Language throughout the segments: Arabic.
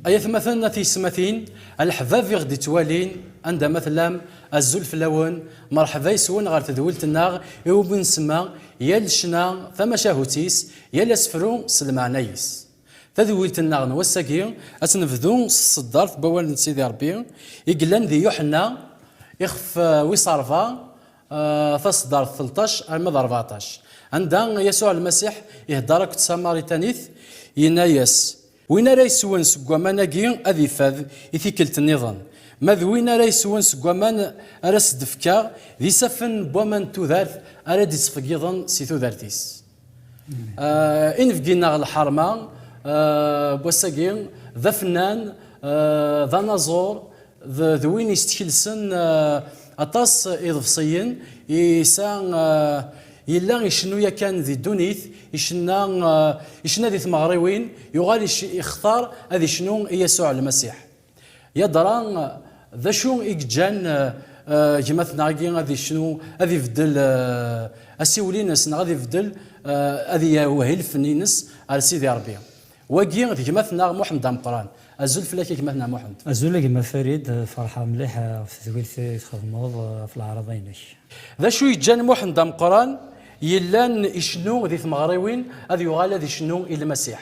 أي مثلا تيسمثين الحباب غدي توالين عند مثلا الزلف لون مرحبا يسون غير تدولت النار يوبن سما يا الشنا ثم شاهوتيس يا الاسفرو سلمعنايس تدولت النار نوساكي أتنفذو الصدار بوال سيدي ربي يقلن ذي يوحنا يخف ويصرفا فصدار 13 المضى 14 عندها يسوع المسيح يهدرك تساماريتانيث ينايس وين راه يسون سكواماناكي اذي فاذ يثيكلت النظام ماذ وين راه يسون سكوامان راس دفكا ذي سفن بومان توذارث اراد يصفقيضن سي توذارتيس ان فقينا الحرمه بوساكي ذا فنان ذا نازور ذوين يستكلسن اطاس اضفصيين يسان يلا يشنو كان ذي دونيث يشنا ذي ثمغريوين يغال يختار هذه شنو يسوع المسيح يدران ذا شو إجان جماثنا هذه شنو هذه فدل السيولينس هذه فدل هذه وهي الفنينس على سيدي ربي وكي جماثنا محمد دامقران أزول فلاكي جماثنا محمد أزول كما فريد فرحة مليحة في ذويل تخدموض في العرضينش ذا شو يجان محمد دامقران يلان يشنو ذي ثمغريوين هذا يغال ذي شنو إلى المسيح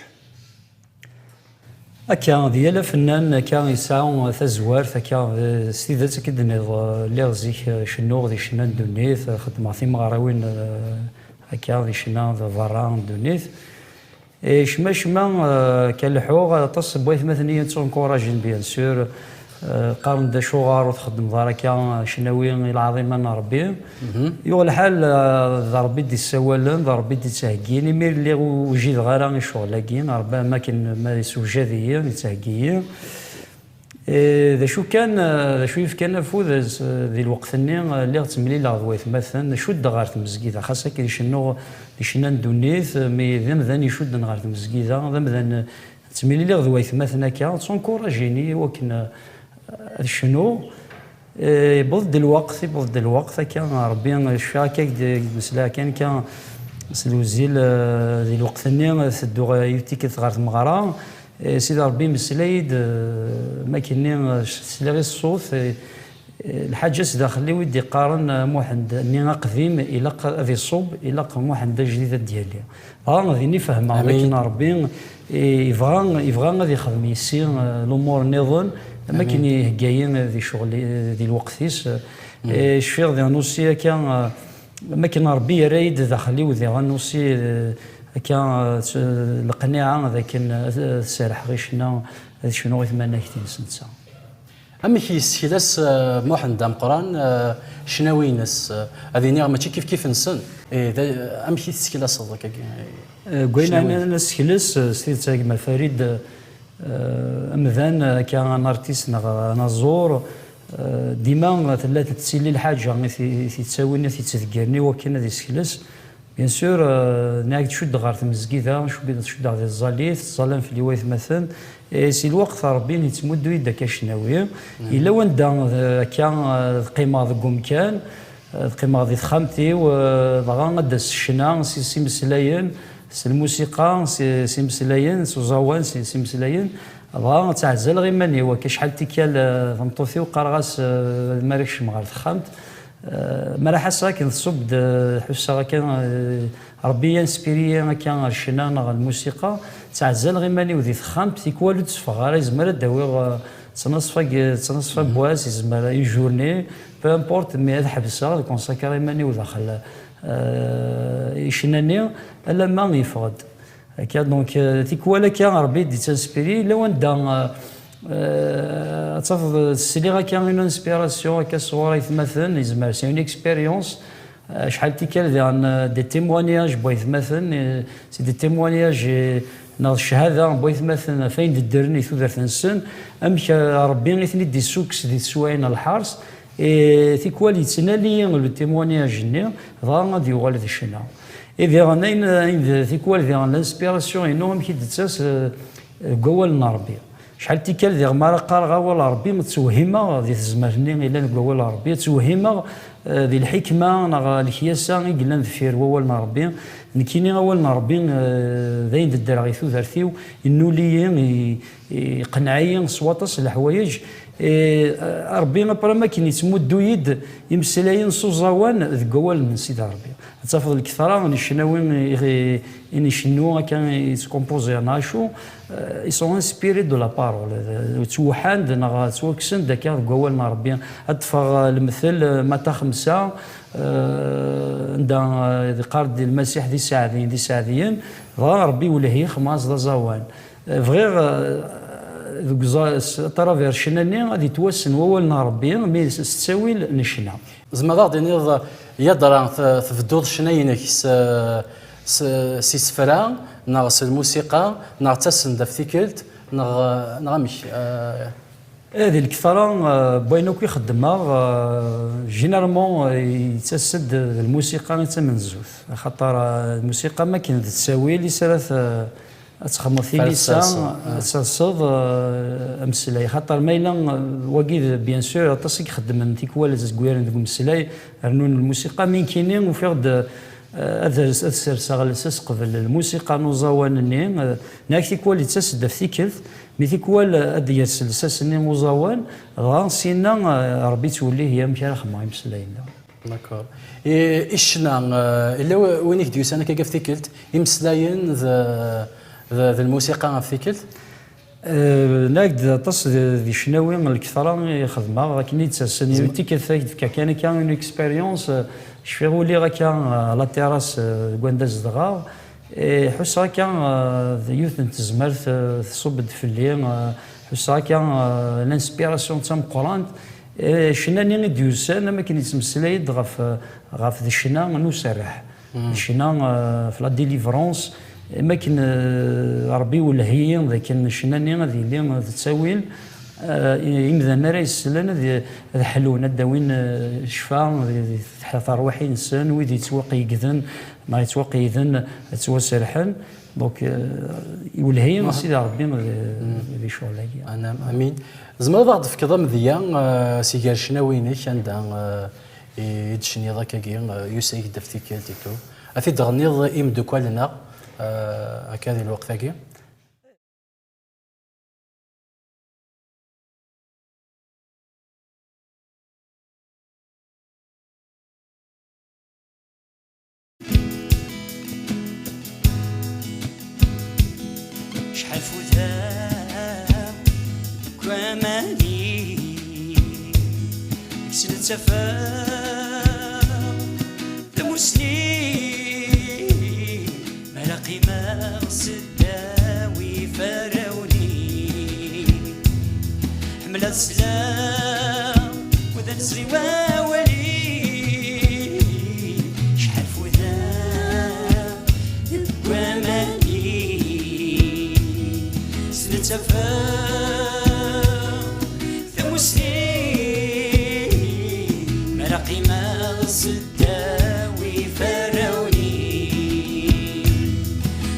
أكا ديال فنان كان يساو تزوار فكا سيدات كدني اللي زيك شنو ذي شنان دونيث خدمة في مغراوين هكا ذي شنان ضران دونيث شما كالحوغ تصب بويث مثنية تنكوراجين بيان سور قارن دا شوغار وتخدم ضاركا شناوي العظيم انا ربي يو الحال ضربي دي السوالن ضربي دي تهكيني مير اللي وجيد غير شغلاكين ربما ما كان ما سوجاديه يتهكيه ذا شو كان ذا شو كان فوز ذي الوقت اللي تملي لا ضويت مثلا شد غير المسجد خاصه كي شنو شنان دونيث مي ذم ذن يشد غير المسجد ذم ذن تملي لي ضويت مثلا كان تنكوراجيني وكنا شنو يبض الوقت كان ربي الشاكك مسلا كان سلوزيل ذي الوقت ثاني سدو يوتيك صغار المغرى سيدي ربي مسلايد ما كاين سلاغي الصوت الحاجه داخلي ودي قارن موحد ني قديم الى ذي الصوب الى موحد جديده ديالي ذيني فهمها لكن ربي يبغى غادي يخدم يسير الامور نظن ما كاين هكاين ذي شغل ذي الوقتيس الشيخ ذي نوسي كان ما كان ربي رايد داخلي وذي غنوسي كان القناعه ذاك السرح غير شنو يتمنى كثير سنه أما كي يسكيلاس محمد دامقران شناوينس هذه نيغ ماشي كيف نسن أما كي يسكيلاس هذاك قلنا أنا نسكيلاس سيد تاكما فريد أمذان كان ارتيست نزور ديما ثلاثة تسيلي الحاجة في تساويني في تذكرني وكنا ذي سكيلاس بيان سور ناك تشد غار المسجد تشد غار الزاليث الظلام في اليويث مثلا سي الوقت ربي يتمدوا يدك الشناويه الا وين كان القيمه ذكم كان القيمه ذي خامتي وضغا غدس الشنا سي مسلاين سي الموسيقى سي مسلاين سوزاوان سي مسلاين بغا تعزل غير ماني هو كشحال تيكال ضمطوثي وقرغاس ماركش مغار خامت ما راح ساكن صب حسا كان ربي انسبيريا كان الشنا الموسيقى تعزل غير ماني وذي خامت تيكوالو تفغار يزمر داوي تنصف بواس يزمر اي جورني بو امبورت مي هذا حبسها كونساكري ماني وداخل يشناني الا ما يفقد هكا دونك تيكوالا كان ربي دي تنسبيري لو ندان تفضل السليغه كان اون انسبيراسيون كصوره مثلا يزمر سي اون اكسبيريونس شحال تيكال دي تيموانياج بغيت مثلا سي دي تيموانياج ناض الشهاده بغيت مثلا فين درني ثلاث سن امك ربي غيثني دي سوكس دي سواين الحارس تيكوالي تنالي لو تيموانياج ني غادي يوغال ذي الشنا اذا غنين تيكوال ذي الانسبيراسيون انهم كي دتاس قوال ربي شحال تيكال ديال مرة قال ولا ربي متوهمة ذي تزمرني إلا نقول ولا ربي توهمة ذي الحكمة نغ الكياسة قلنا ذفير وولنا ربي نكيني أولنا ربي ذاين الدار غيثو ذرثيو إنو لي يقنعي سواطس الحوايج ربي ما كاين يتمدو يد يمسلاين سوزاوان ذكوال من سيد ربي تفضل الكثرة نشناوين إن شنو كان يتكومبوزي ناشو يسون انسبيري دو لا بارول توحاند نغا توكسن داك ذكوالنا ربي أدفع المثل متى خمسة عند قارد المسيح ذي ساعدين ربي ولا هي خماس دا زوان فغير طرافير شناني غادي توسن وولنا ربي مي تساويل نشنا زعما غادي نيض يضرا تفدود شناينك سي سفرا ناغ الموسيقى ناغ تسن دافتيكلت ناغ مش هذه الكثرة بينو كيخدمها جينيرالمون يتسد الموسيقى من الزوز خاطر الموسيقى ما كاين تساوي لي سالات تخمر في لسان تصد امسلاي خاطر مايلا واكيد بيان سور تصيك خدم تيكوال زكوير ندير مسلاي رنون الموسيقى مين كاينين وفيغد هذا السرسه غلسس قبل الموسيقى نوزاوان ناك تيكوال تسد في تيكلت مي تيكوال هاد السلسس ني موزاوان غانسينا ربي تولي هي مشى خما مسلاينا داكور إشنا إلا وينك ديوس أنا كيف تيكلت يمسلاين ذا الموسيقى فيكلت ناقد تص ذي شناوي من الكثرة يخدمها لكن يتسن تيكل كان اون اكسبيريونس شفيغو لي غا كان لا تيراس كوانداز دغا حس غا كان يوث نتزمر تصب في الليل حس غا كان لانسبيراسيون تاع قران شناني ديوس انا ما كاين يتمسلايد غاف ذي الشنا نسرح الشنا في لا ديليفرونس ما كاين ربي ولا هي ذاك الشناني غادي اللي تساويل يمذا راه يسلنا ذي حلونا داوين الشفاء تحت روحي انسان ويدي يتوقي يقذن ما يتوقي يذن توسرحن دونك يولهي سيدي ربي ذي شغل انا امين زعما بعض في كذا مذيا سيجار شناوينك عندها يدشني ذاك يوسيك دفتيكال تيتو اثي تغنيض يمدو كوالنا هكذا الوقت هاكي شحال فوتها كواماني كسنت سفا تمسني ما قيمة صداوي فراوني حملت سلام وذا نسري واولي شحال فوتها كواماني تفاهم ثمسني مرقي ما صداوي فراوني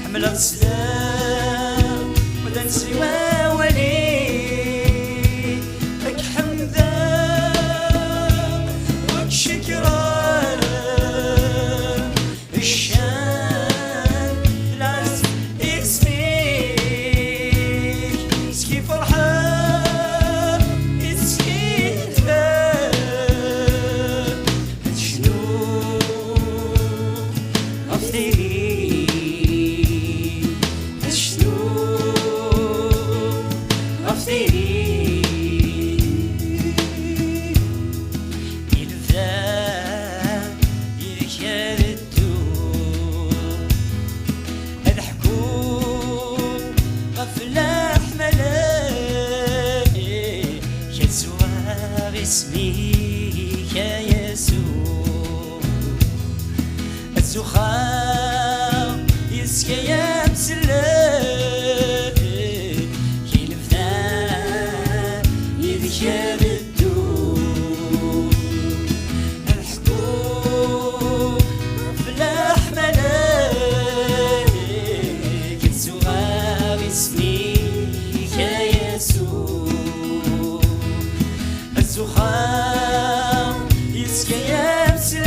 حملت سلام وذا نسري واولي لك حمدا وك شكرا الشان لاز اسمي اسميك يا يسوع الزخام يسكي يا مسلم ينفذان يذكر الدور الحكوم في الأحملك الزخام اسميك يا يسوع يسوع الزخام يسكي يمسلك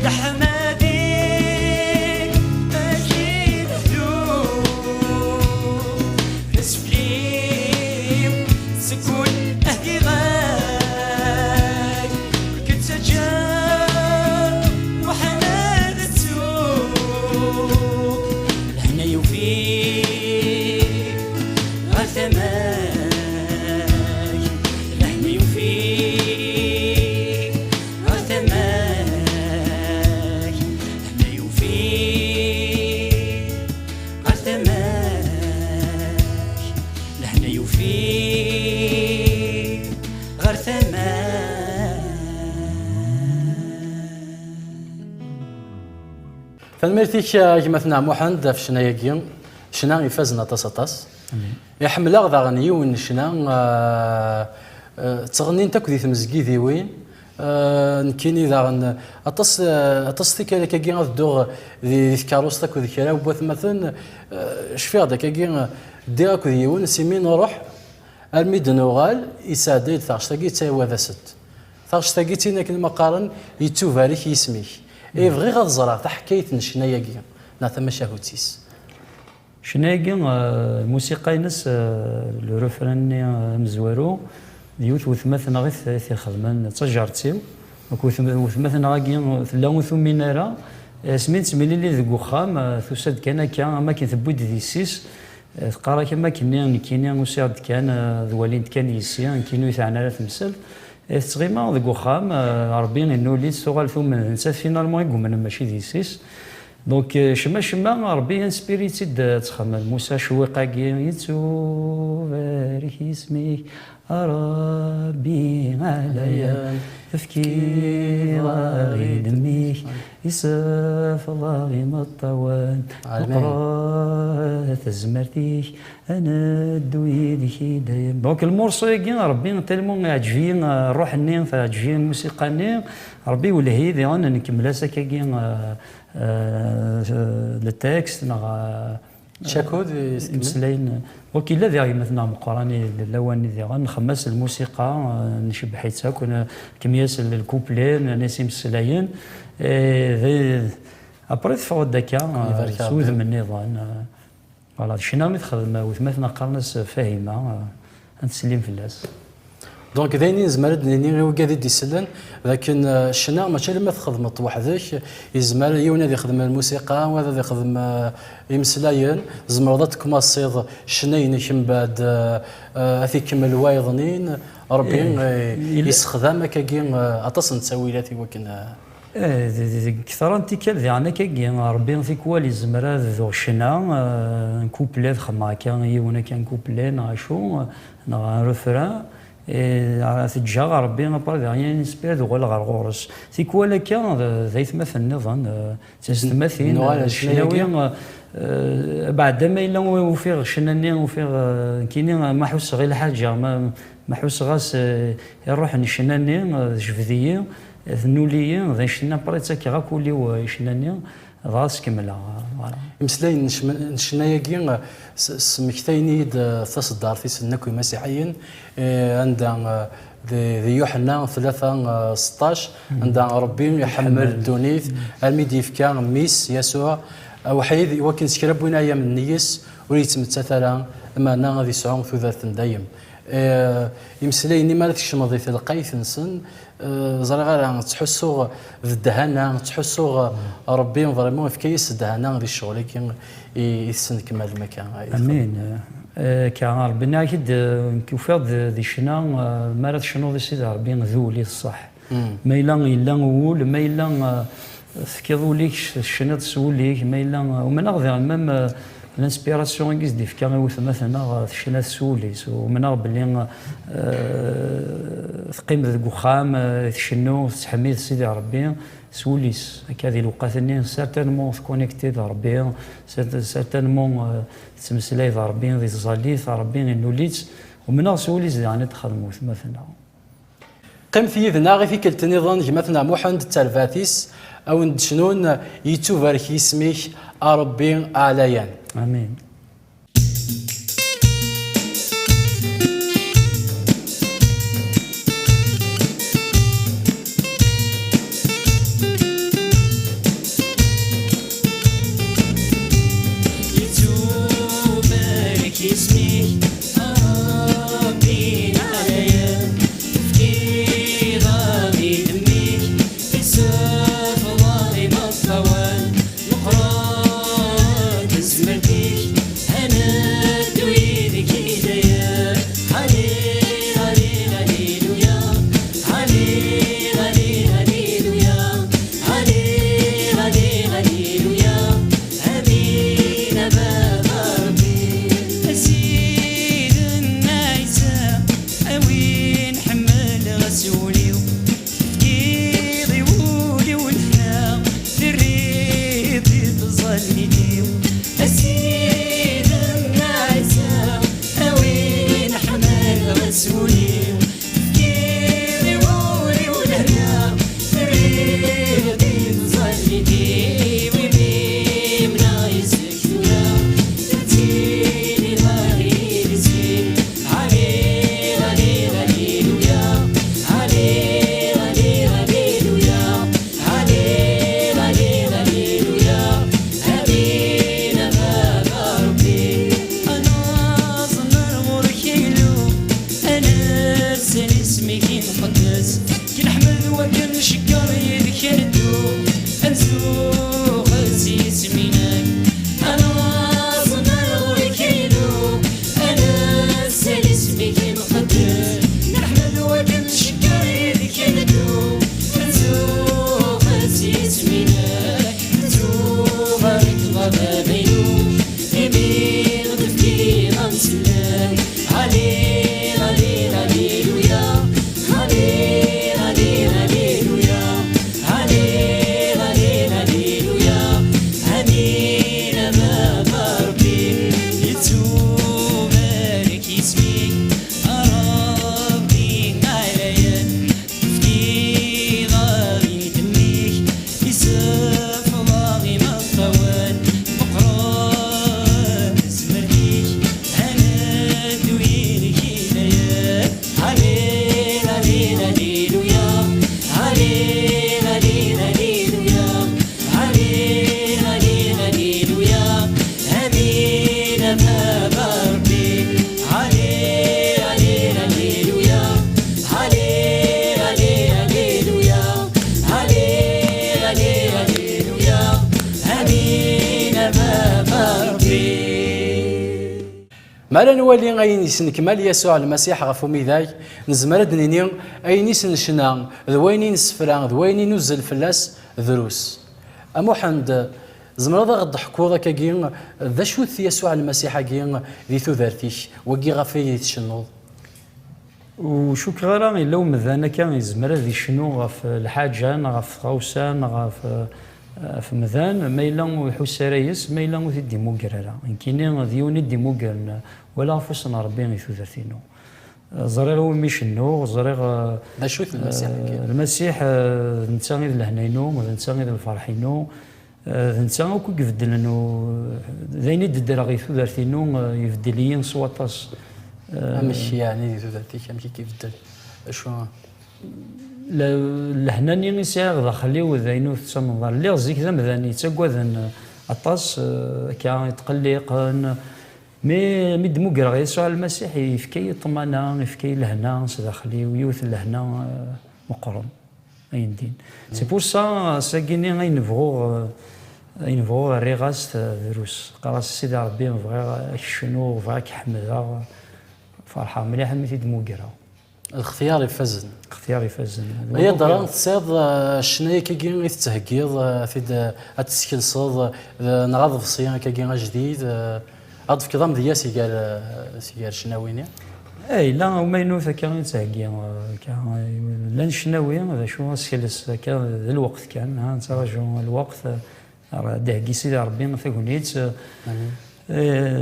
يا حمادي أكيد ذوق نسفليم سكون أهدي غاك كنت جاب وحنان السوق لهنا يوفيك غثماك لهنا يوفيك غثماك لهنا يوفيك غثماك لهنا يوفيك غثماك. فنمرتيك كما محمد في شناياكي شنا يفازنا طاس يحمل غدا يون شنا تغنين تاكدي تمزكي ذي وين نكيني ذا اطس تيكا كاكي غدو ذي كاروس تاكو ذي كرا وبوث مثلا شفيغ داك كاكي دير كو يون سيمين نروح الميد نوغال يساعدي ثاشتاكي تاوا ذا ست ثاشتاكي تينا كلمه قارن يتوفاريك يسميك يبغي غاد زرع تحكايت نشناياكي ناث مشاهوتيس شناياكي الموسيقى ينس لو ريفراني مزوارو يوث وثمثنا غير ثلاثي خدمان تجارتيو وثمثنا غاكي ثلاث ثمينارا سميت ملي ذك وخام ثوساد كان ما كان ثبود ذي سيس تقرا كما كيني وسيرد كان ذوالين كان يسيان كينو يثعنا تمثل تغيما ذك وخام ربي نولي سوغال ثم نسى فينالمون يقوم ماشي ذي سيس دونك شما ربي انسبيريتي تخمم موسى شويقاكي يتو بارك اسمك ربي عليا تفكير غير دميك يساف الله مطوان قرات زمرتيك انا دويدك دايم دونك المورسو كاع ربي تالمون عجبين الروح النين فعجبين الموسيقى النين ربي ولهي انا نكمل ساكا كاع التكست شاكود مسلين وكيلا ذي مثلا مقراني الاواني ذي نخمس الموسيقى نشبح حيتها كنا كمياس الكوبلين نسيم السلاين ذي ابريت فوت داكا سوذ من النظام فوالا شنو نخدم وثمثنا قرنس فاهمه نتسلم في الناس دونك داينين زمرد نيني غير وكادي ديسلن لكن الشنا ماشي لما تخدمت وحدك يزمر يونا اللي يخدم الموسيقى وهذا اللي يخدم يمسلاين زمرضتك ما الصيد شنين كم بعد هذيك كم الوايضنين ربي يستخدم كاين اطس نتساويلاتي وكنا كثر انت كذا يعني كاين ربي في كوالي زمر ذو شنا كوبلي خما كان يونا كان كوبلي نعيشو ريفران تجا ربي نبار يعني نسبير ذو غير غورس تيكوالا كان ذي ثمث النظام تستمثين شناوي بعد ما إلا وفيغ شناني وفيغ كيني ما حوس غير حاجة ما حوس غاس يروح نشناني جفذية ذنولية ذي شنا بريتسا كي غاكولي وشناني غاس كملا مسلاين نشناياكي سمكتيني تصدر في سنك مسيحيين عندنا ذي يوحنا 3:16 عندنا ربي يحمل الدونيث الميديف كان ميس يسوع وحيد وكن سكرب وين ايام النيس وريت متثلا اما انا غادي سعون ثلاث دايم يمسلايني ما تكشمضي في القيث نسن زرا غير تحسوا بالدهانه تحسوا ربي فريمون في كيس الدهانه غادي الشغل كي يسن كمال المكان امين كان ربنا اكيد كيفاض ذي شنا ما راه شنو ذي سيدي ربي ذولي الصح ما الا ول ما الا فكيضوليك الشنا تسوليك ما الا ومن غير ميم الانسبيراسيون كيس دي فكا غيوث مثلا الشنا تسوليس ومن باللي ثقيم ذك وخام تشنو تحميد سيدي ربي سوليس هكا الوقات ني سيرتينمون كونيكتي ذا ربي سيرتينمون تمسلاي ذا ربي ذي تزالي ذا ربي نوليت ومن سوليس يعني تخدمو مثلا قيم في ذنا غير في كل نظام مثلا محمد التلفاتيس او ندشنون يتوفر اسمك ربي عليان امين مالا نولي أين يسنكمل يسوع المسيح غفو ميداي نزمر دنيني أين يسنشنا ذويني نسفرا ذويني نزل فلاس دروس أموحند زمرا غد حكوضة كاكين ذا شوث يسوع المسيح كاين ذي ثوذرتيش وكي غفي تشنوض وشكرا إلا ومذانا كان يزمر ذي شنو غف الحاجة غف غوسان غف في مذان ما إلا ويحوس رايس ما إلا وثدي موكرا يمكن ذيوني دي موكرنا ولا فسنا ربي يثوذرتينو زريغ وميشنو زريغ ذا شوث المسيح المسيح نتساغي لهنينو نتساغي الفرحينو نتساغي كو يفدل انه ذيني ددر غيثوذرتينو يفدليين صواتاس ماشي يعني ثوذرتيش ماشي كيف شو لهناني نساغ داخلي ذاينو تسمى اللي زيك ذا مذاني تاكوذن اطاس كان يتقلق مي دموكر يسوع المسيح يفكي طمانه يفكي لهنا داخلي ويوث لهنا مقرن اين دين سي بور سا ساكيني غينبغو الريغاس دروس قراص سيدي ربي نبغي شنو بغاك حمدها فرحه مليحه مي دموكرها الاختيار يفزن هي دران تصيد شنايا كاكين تتهكيض في تسكيل صاد نغاض في صيان كاكين جديد اضف كظام ديال سيجار شناويني اي لا وما ينوث كان يتهكي كان لا شناوي هذا شو سكيلس كان الوقت كان ها نتراجعوا الوقت دهكي سيدي ربي ما ثقونيت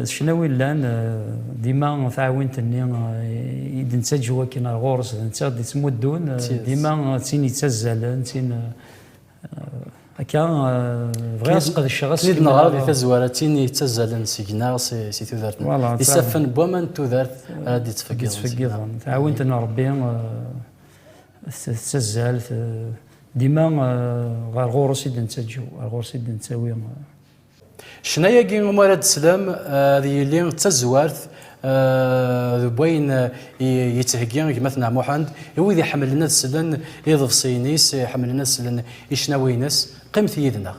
شناوي لان ديما تعاونتني إذا نتجوا كنا الغورس نتا تمدون ديما تيني تزال تين كان بغا يسقط الشغس نيد نغرض تزوالة تيني تزال سيجنا سي تودرت يسفن بومن تودرت غادي تفقد تعاونتنا ربي تزال ديما غير غورس إذا نتجوا الغورس إذا نتاوي شنايا كي مراد السلام هذه اللي تزوارت بوين يتهكي مثلا محمد هو إذا حمل لنا السلن يضف صينيس حمل لنا السلن يشناوينس قيمت يدنا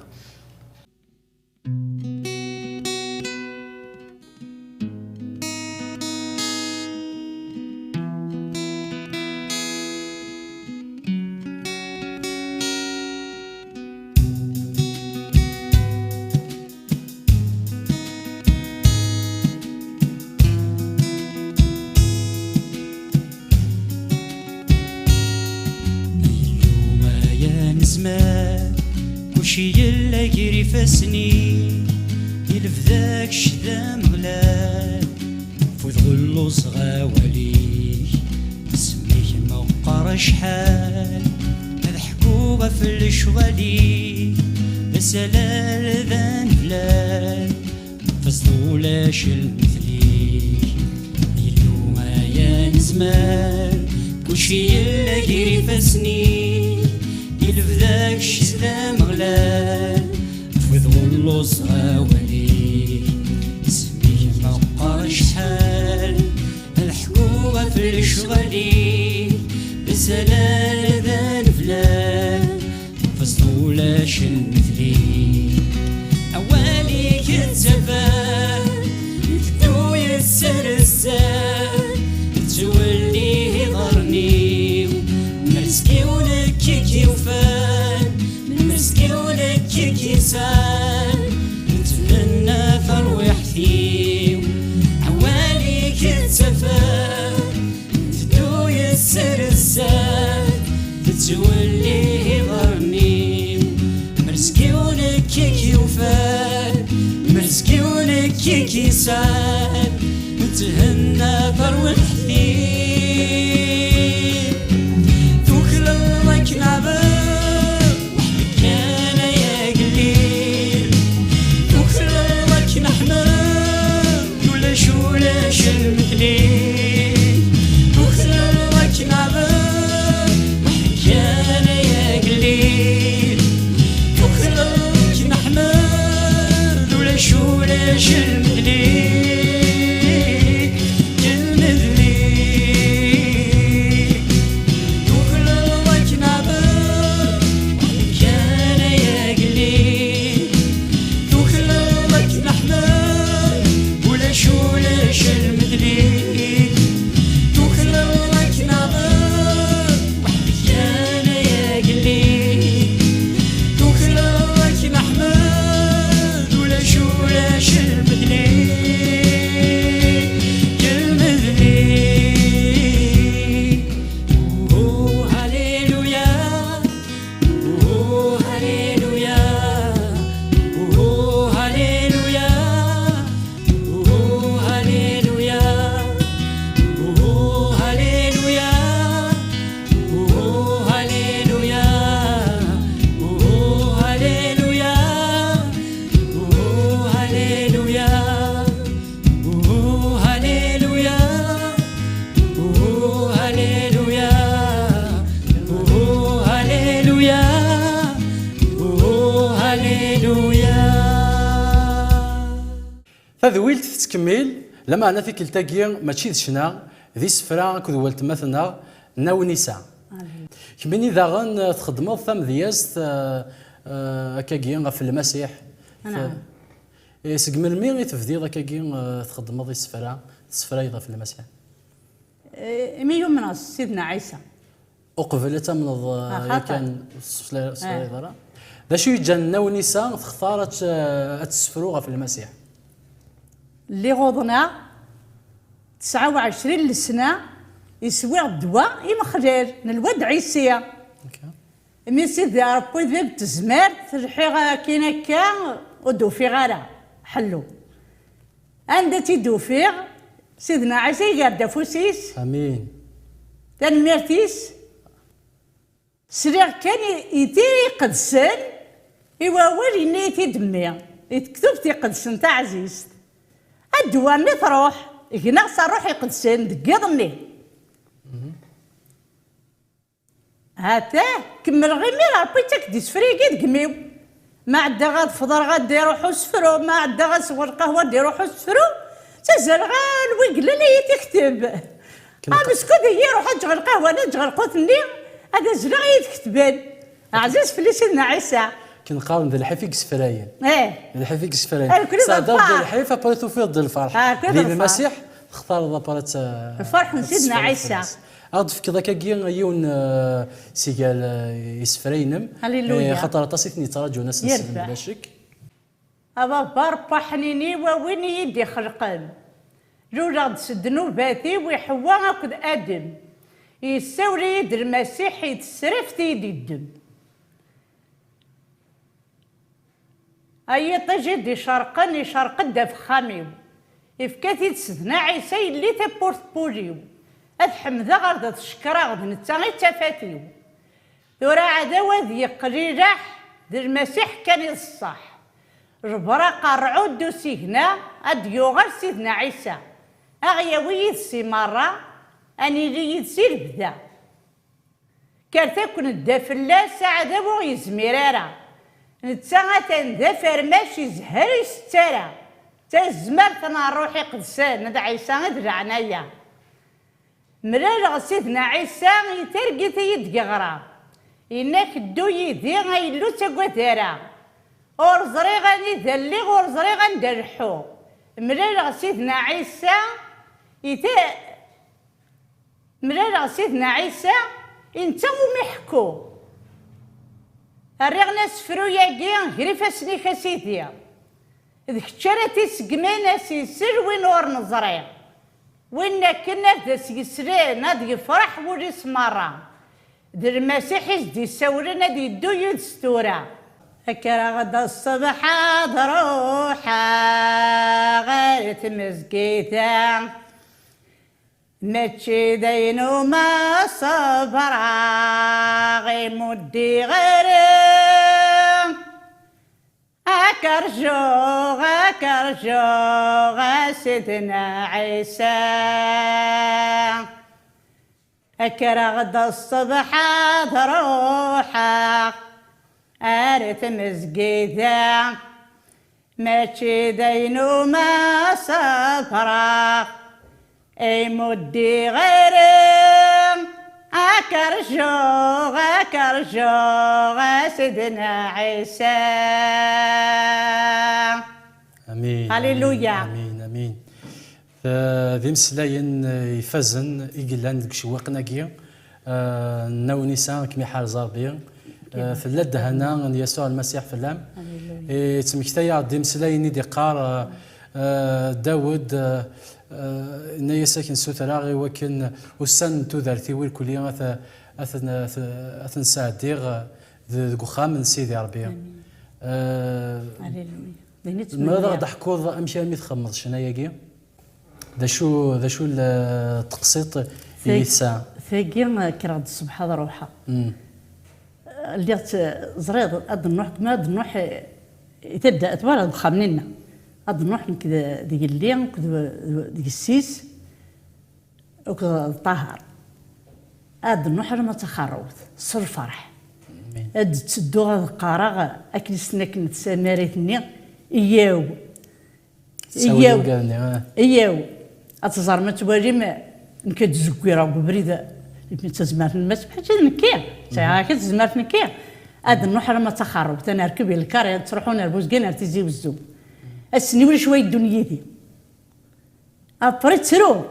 كلشي يلا يجري فاسني يلف ذاك شذا مغلال فوت غلو صغاولي سميه موقر شحال هذا حكوغة في الشغالي بسلال ذا نفلال فصلولاش المثلي يلو يا نزمان كلشي يلا يجري فاسني يلف ذاك شذا مغلال فوذ غلو صغاولي سميه موقر شحال الحكومة في الشغالي بسلال ذا نفلال فصلولاش المثلي أوالي كتزفان يفدو يسر الزان توليه ضرني مرسكي ونكيكي وفان من مرسكي ونكيكي سان نتمنى فروح فيه عوالي كتفان تدو يسر الزان تتوليه ضرني مرسكي ونكيكي وفان مرسكي ونكيكي سان نتهنى فروح فيه تذويلت تكمل لما انا فيك التاكي ماشي شنا ذي سفرا كذ ولت مثلنا ناونيسا كمني ذاغن تخدموا ثم دياز هكاكي غف المسيح نعم سقمل مي تفديض هكاكي تخدموا ذي سفرا يضا في المسيح ميو من سيدنا عيسى وقبلتها من خاطر. كان سفرا ذا شو يجن ونساء اختارت تسفروها في المسيح اللي غوضنا 29 سنة يسوي الدواء يمخرج الواد عيسى مي سيدي ربي ذبت الزمار تلحي كينا كا ودوفي غالا حلو عندها تيدوفي سيدنا عيسى يقعد فوسيس امين تنميرتيس سريع كان يتيري قدسن يواول نيتي دمي يتكتب تي قدسن تاع عزيز الدواني تروح ينقص روح يقدسن دقيضني هاتا كمل غيمير ربي تكدي سفريكي دقميو ما عدا غاد فضر غاد يروحو سفرو ما عدا غاد سوى القهوة يروحو سفرو تزال غال ويقلل يتكتب مسكود يروح اجغل القهوة نجغل قوتني هذا زرع يتكتبان عزيز في سيدنا عيسى كنقارن ذا الحفيق سفراين ذا الحفيق سفراين سعداء ذا الحيف ابريتو في ضد الفرح ذي المسيح اختار ذا برات الفرح من سيدنا عيسى اضف كذا كاكي يون سيقال يسفرينم هللويا خاطر تصيتني تراجو ناس نسلم بلا شك هذا بربا حنيني ووين يدي خلقان جوجا تسدنو باتي ويحوا هاكد ادم يساوري يد المسيح يتسرف تيدي الدم اي طجد يشرقن يشرقد في خاميو يفكاتي تسدنا عيسى اللي تبورت بوليو الحمد غرد تشكرا غد نتا تفاتيو ثورا عداوة ذي قريرح ذي المسيح كان يصح جبرا قرعو دو سيهنا اديو غير سيدنا عيسى اغياوي يدسي مرة اني لي يدسي البدا كارتا كون الدافلا ساعة بو يزميرارا نتا تندافر ماشي زهر يستارا تزمر تنا روحي قدسان هذا عيسى هذا عنايا مرار سيدنا عيسى يترقي تيد غرا إنك دو يدي غيلو تقوتارا اور زريغاني ذلي اور زريغان درحو مرار سيدنا عيسى مرار سيدنا عيسى انت ومحكو الرغنا سفرو ياكي غريف اسنيك سيدي ذيك تشارتي سقمانا سيسر وين ور نزريغ وين كنا داس يسرين هاد يفرح وريس مرة د المسيح يزدي سورنا دي دو يدستورا هكا غدا الصبح ضروحة غير مسكيتا ماشي دينو ما صبرا غي مدي غير هكا سيدنا عيسى هكا غدا الصبح ضروحة أريت مسجدا ماشي دينو ما صبرا اي مدي غيرم هكا سيدنا عيسى امين هللويا امين ذي مسلاين يفزن يقلان ديك شواقنا كي ناونيسان كمي حال زاربي في اللد هنا يسوع المسيح في اللام تمكتايا دي مسلاين دي قار داود نايا ساكن سوتراغي وكن وسن تودرتي والكليه اثن ساعديغ ذو خام من سيدي ربي ماذا غادي حكوض امشي مي تخمض شنايا كي ذا شو التقسيط في ساعه ثاقي كراد الصبح هذا روحه اللي زريض اد نروح ما اد نروح تبدا اتوالد خامنينا اد نروح كذا ديك الليل كذا ديك السيس وكذا الطهر اد نروح لما تخروت صر فرح اد تسدو هذا القراغ اكل سنك نتسامريتني اياو إياو إياو أتزار ما توالي ما نكاد زكويرة وبريدة تزمرت الماس حاجة نكير ساعة تزمرت نكير هذا النحر ما تخرب تنركب الكار تروحون البوزقين ارتزي والزوم السني ولا شويه الدنيا دي ابري ترو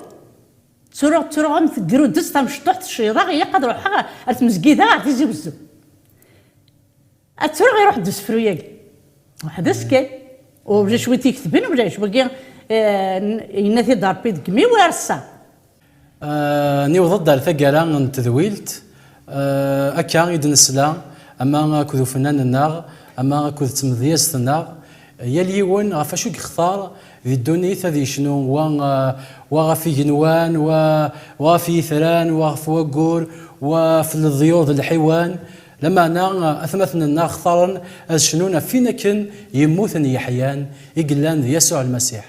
غم تقرو دست مشطوح الشيطان يقدروا حاجه ارتمزقيده ارتزي والزوم ترو غيروح دس فروياك واحد سكي وبجا شويه تكتبين وبجا شويه يناثي دار بيد كمي وارسا نيو ضد الثقاله نتذويلت اكا يدنسلا اما كذو فنان الناغ اما كذو تمضياس الناغ يليون غفاشو يختار في الدنيا ذي شنو وغفي جنوان وغفي ثران وغفي وقور وفي الضيوض الحيوان لما انا اثمثنا الناغ اختارن شنونا فينا كن يموتن يحيان يقلان يسوع المسيح